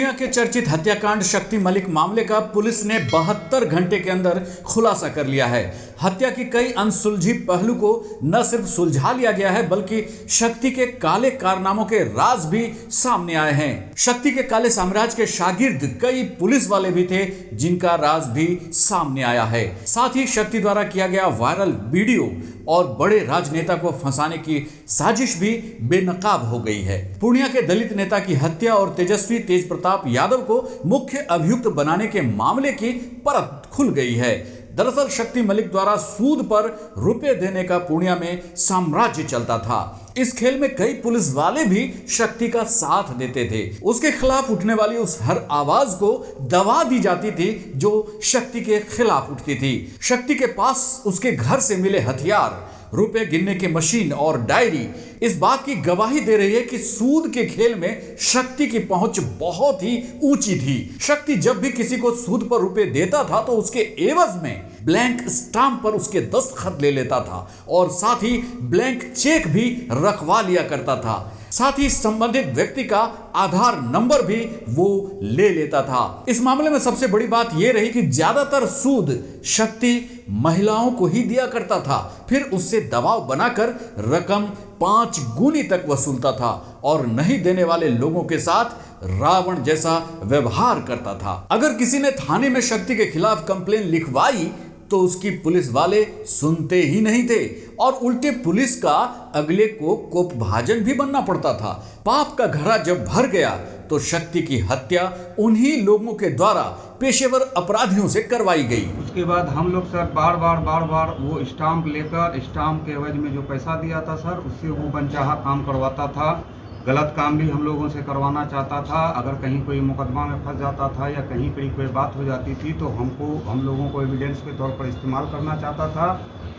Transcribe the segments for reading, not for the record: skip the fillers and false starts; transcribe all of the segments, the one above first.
पूर्णिया के चर्चित हत्याकांड शक्ति मलिक मामले का पुलिस ने 72 घंटे के अंदर खुलासा कर लिया है। हत्या की कई अनसुलझी पहलू को न सिर्फ सुलझा लिया गया है बल्कि शक्ति के काले कारनामों के राज भी सामने आए हैं। शक्ति के काले साम्राज्य के शागिर्द कई पुलिस वाले भी थे जिनका राज भी सामने आया है। साथ ही शक्ति द्वारा किया गया वायरल वीडियो और बड़े राजनेता को फंसाने की साजिश भी बेनकाब हो गई है। पूर्णिया के दलित नेता की हत्या और तेजस्वी तेज प्रताप यादव को मुख्य अभियुक्त बनाने के मामले की परत खुल गई है। दरअसल शक्ति मलिक द्वारा सूद पर रुपए देने का पूर्णिया में साम्राज्य चलता था। इस खेल में कई पुलिस वाले भी शक्ति का साथ देते थे। उसके खिलाफ उठने वाली उस हर आवाज को दबा दी जाती थी जो शक्ति के खिलाफ उठती थी। शक्ति के पास उसके घर से मिले हथियार, रुपए गिनने की मशीन और डायरी इस बात की गवाही दे रही है कि सूद के खेल में शक्ति की पहुंच बहुत ही ऊंची थी। शक्ति जब भी किसी को सूद पर रुपए देता था तो उसके एवज में ब्लैंक स्टाम्प पर उसके दस्तखत ले लेता था और साथ ही ब्लैंक चेक भी रखवा लिया करता था। साथ ही संबंधित व्यक्ति का आधार नंबर भी वो ले लेता था। इस मामले में सबसे बड़ी बात यह रही कि ज्यादातर सूद शक्ति महिलाओं को ही दिया करता था, फिर उससे दबाव बनाकर रकम 5 गुनी तक वसूलता था और नहीं देने वाले लोगों के साथ रावण जैसा व्यवहार करता था। अगर किसी ने थाने में शक्ति के खिलाफ कंप्लेन लिखवाई तो उसकी पुलिस वाले सुनते ही नहीं थे और उल्टे पुलिस का अगले को कोपभाजन भी बनना पड़ता था। पाप का घड़ा जब भर गया तो शक्ति की हत्या उन्हीं लोगों के द्वारा पेशेवर अपराधियों से करवाई गई। उसके बाद हम लोग सर बार बार वो स्टाम्प लेकर स्टाम्प के एवज में जो पैसा दिया था सर उससे वो बनचाहा काम करवाता था। गलत काम भी हम लोगों से करवाना चाहता था। अगर कहीं कोई मुकदमा में फंस जाता था या कहीं पर कोई बात हो जाती थी तो हम लोगों को एविडेंस के तौर पर इस्तेमाल करना चाहता था।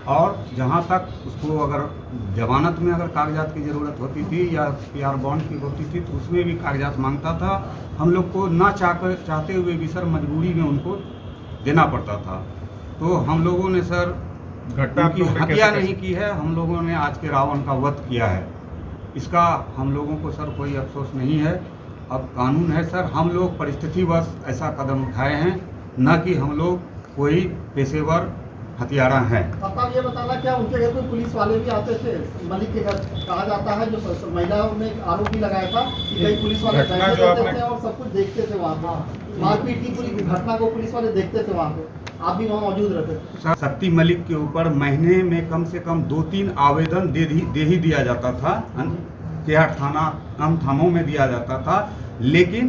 और जहाँ तक उसको अगर जमानत में अगर कागजात की ज़रूरत होती थी या PR बॉन्ड की होती थी तो उसमें भी कागजात मांगता था। हम लोग को ना चाहते हुए भी सर मजबूरी में उनको देना पड़ता था। तो हम लोगों ने सर घटना की हत्या नहीं की है, हम लोगों ने आज के रावण का वध किया है। इसका हम लोगों को सर कोई अफसोस नहीं है। अब कानून है सर, हम लोग परिस्थितिवश ऐसा कदम उठाए हैं, न कि हम लोग कोई पेशेवर हथियारा हैं। अब ये बताना क्या उनके घर कोई पुलिस वाले भी आते थे? मलिक के घर कहा जाता है जो महिलाओं ने आरोप भी लगाया था कि कई पुलिस वाले बैठते थे और सब कुछ देखते थे। वहाँ पर मारपीट की पूरी घटना को पुलिस वाले देखते थे। वहाँ पे आप भी वहाँ मौजूद रहते। शक्ति मलिक के ऊपर महीने में कम से कम 2-3 आवेदन दे ही दिया जाता था। केहाट थाना थानों में दिया जाता था, लेकिन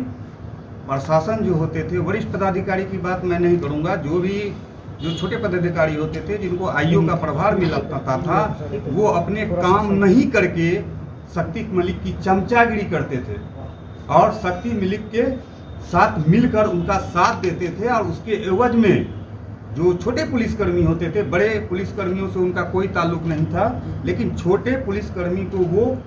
प्रशासन जो होते थे, वरिष्ठ पदाधिकारी की बात मैं नहीं करूँगा, जो छोटे पदाधिकारी होते थे जिनको आईओ का प्रभार मिलता था, वो अपने काम नहीं करके शक्ति मलिक की चमचागिरी करते थे और शक्ति मलिक के साथ मिलकर उनका साथ देते थे। और उसके एवज में जो छोटे पुलिसकर्मी होते थे, बड़े पुलिसकर्मियों से उनका कोई ताल्लुक नहीं था, लेकिन छोटे पुलिसकर्मी को वो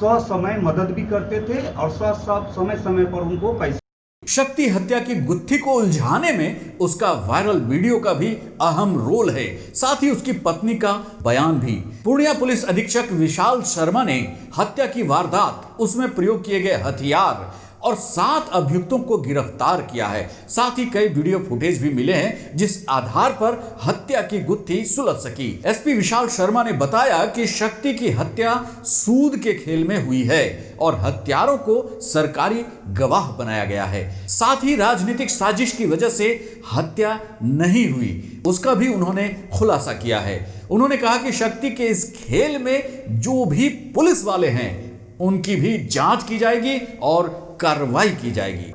समय मदद भी करते थे और समय पर उनको पैसे। शक्ति हत्या की गुत्थी को उलझाने में उसका वायरल वीडियो का भी अहम रोल है, साथ ही उसकी पत्नी का बयान भी। पूर्णिया पुलिस अधीक्षक विशाल शर्मा ने हत्या की वारदात, उसमें प्रयोग किए गए हथियार और 7 अभियुक्तों को गिरफ्तार किया है। साथ ही कई वीडियो फुटेज भी मिले हैं जिस आधार पर हत्या की गुत्थी सुलझ सकी। SP विशाल शर्मा ने बताया कि शक्ति की हत्या सूद के खेल में हुई है और हत्यारों को सरकारी गवाह बनाया गया है। साथ ही राजनीतिक साजिश की वजह से हत्या नहीं हुई, उसका भी उन्होंने खुलासा किया है। उन्होंने कहा कि शक्ति के इस खेल में जो भी पुलिस वाले हैं उनकी भी जांच की जाएगी और कार्रवाई की जाएगी।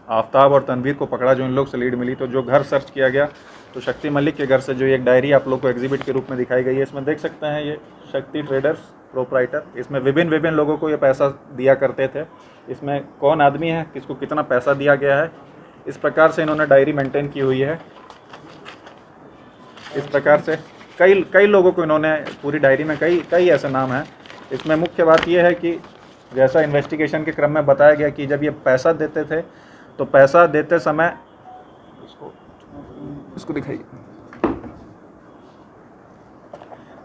आफ्ताब और तनवीर को पकड़ा, जो इन लोग से लीड मिली, तो जो घर सर्च किया गया तो शक्ति मलिक के घर से जो एक डायरी आप लोग को एग्जिबिट के रूप में दिखाई गई है, इसमें देख सकते हैं ये शक्ति ट्रेडर्स प्रोप्राइटर, इसमें विभिन्न लोगों को ये पैसा दिया करते थे। इसमें कौन आदमी है, किसको कितना पैसा दिया गया है, इस प्रकार से इन्होंने डायरी मेंटेन की हुई है। इस प्रकार से कई लोगों को इन्होंने पूरी डायरी में कई ऐसे नाम हैं। इसमें मुख्य बात यह है कि जैसा इन्वेस्टिगेशन के क्रम में बताया गया कि जब ये पैसा देते थे तो पैसा देते समय इसको दिखाइए,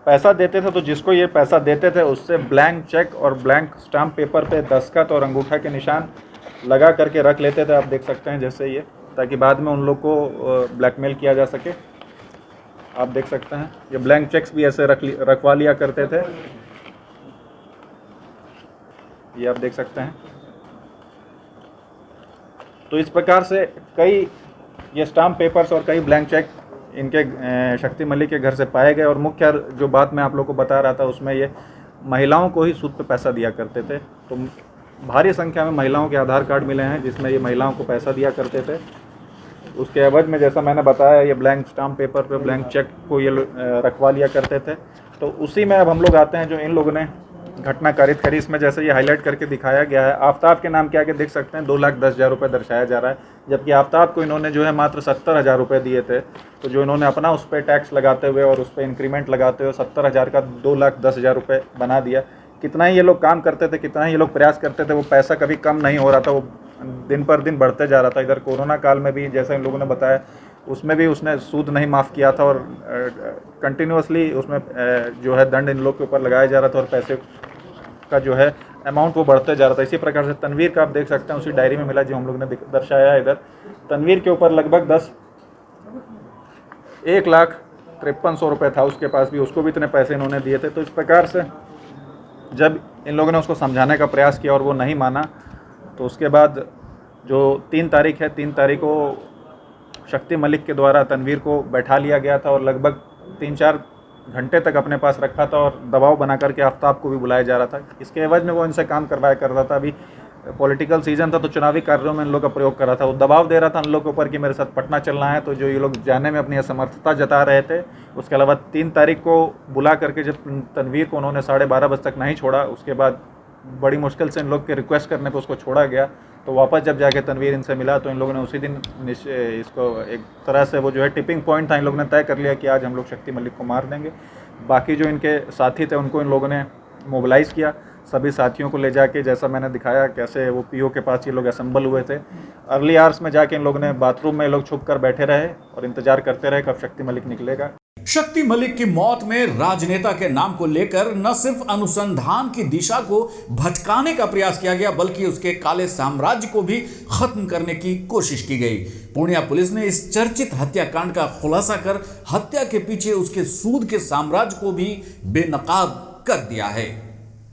पैसा देते थे तो जिसको ये पैसा देते थे उससे ब्लैंक चेक और ब्लैंक स्टाम्प पेपर पे दस्तखत और अंगूठा के निशान लगा करके रख लेते थे, आप देख सकते हैं जैसे ये, ताकि बाद में उन लोग को ब्लैकमेल किया जा सके। आप देख सकते हैं ये ब्लैंक चेक्स भी ऐसे रखवा लिया करते थे, ये आप देख सकते हैं। तो इस प्रकार से कई ये स्टाम्प पेपर्स और कई ब्लैंक चेक इनके शक्ति मलिक के घर से पाए गए। और मुख्य जो बात मैं आप लोग को बता रहा था उसमें ये महिलाओं को ही सूद पे पैसा दिया करते थे। तो भारी संख्या में महिलाओं के आधार कार्ड मिले हैं जिसमें ये महिलाओं को पैसा दिया करते थे। उसके एवज में जैसा मैंने बताया ये ब्लैंक स्टाम्प पेपर पे ब्लैंक चेक को ये रखवा लिया करते थे। तो उसी में अब हम लोग आते हैं जो इन लोगों ने घटना कारित करी। इसमें जैसे ये हाईलाइट करके दिखाया गया है, आफ्ताब के नाम के आगे देख सकते हैं 2,10,000 रुपये दर्शाया जा रहा है, जबकि आफ्ताब को इन्होंने जो है मात्र 70,000 रुपये दिए थे। तो जो इन्होंने अपना उस पर टैक्स लगाते हुए और उस पर इंक्रीमेंट लगाते हुए 70,000 का 2,10,000 रुपये बना दिया। कितना ही ये लोग काम करते थे, कितना ही ये लोग प्रयास करते थे, वो पैसा कभी कम नहीं हो रहा था, वो दिन पर दिन बढ़ते जा रहा था। इधर कोरोना काल में भी जैसा इन लोगों ने बताया उसमें भी उसने सूद नहीं माफ़ किया था और कंटिन्यूसली उसमें जो है दंड इन लोग के ऊपर लगाया जा रहा था और पैसे का जो है अमाउंट वो बढ़ते जा रहा था। इसी प्रकार से तनवीर का आप देख सकते हैं उसी डायरी में मिला जो हम लोग ने दर्शाया है। इधर तनवीर के ऊपर लगभग 1,53,100 रुपये था उसके पास भी, उसको भी इतने पैसे इन्होंने दिए थे। तो इस प्रकार से जब इन लोगों ने उसको समझाने का प्रयास किया और वो नहीं माना, तो उसके बाद जो 3 तारीख है, 3 तारीख को शक्ति मलिक के द्वारा तनवीर को बैठा लिया गया था और लगभग 3-4 घंटे तक अपने पास रखा था और दबाव बना करके आफ्ताब को भी बुलाया जा रहा था। इसके एवज में वो इनसे काम करवाया कर रहा था। अभी पॉलिटिकल सीजन था तो चुनावी कार्यों में इन लोग का प्रयोग कर रहा था। वो दबाव दे रहा था इन लोग के ऊपर कि मेरे साथ पटना चलना है। तो जो ये लोग जाने में अपनी असमर्थता जता रहे थे। उसके अलावा 3 तारीख को बुला करके जब तनवीर को उन्होंने 12:30 बजे तक नहीं छोड़ा, उसके बाद बड़ी मुश्किल से इन लोग के रिक्वेस्ट करने पर उसको छोड़ा गया। तो वापस जब जाके तनवीर इनसे मिला तो इन लोगों ने उसी दिन इसको एक तरह से वो जो है टिपिंग पॉइंट था, इन लोगों ने तय कर लिया कि आज हम लोग शक्ति मलिक को मार देंगे। बाकी जो इनके साथी थे उनको इन लोगों ने मोबिलाइज़ किया, सभी साथियों को ले जाके जैसा मैंने दिखाया कैसे वो पीओ के पास ये लोग असेंबल हुए थे। अर्ली आवर्स में जाके इन लोगों ने बाथरूम में लोग छुप कर बैठे रहे और इंतजार करते रहे कब शक्ति मलिक निकलेगा। शक्ति मलिक की मौत में राजनेता के नाम को लेकर न सिर्फ अनुसंधान की दिशा को भटकाने का प्रयास किया गया बल्कि उसके काले साम्राज्य को भी खत्म करने की कोशिश की गई। पूर्णिया पुलिस ने इस चर्चित हत्याकांड का खुलासा कर हत्या के पीछे उसके सूद के साम्राज्य को भी बेनकाब कर दिया है।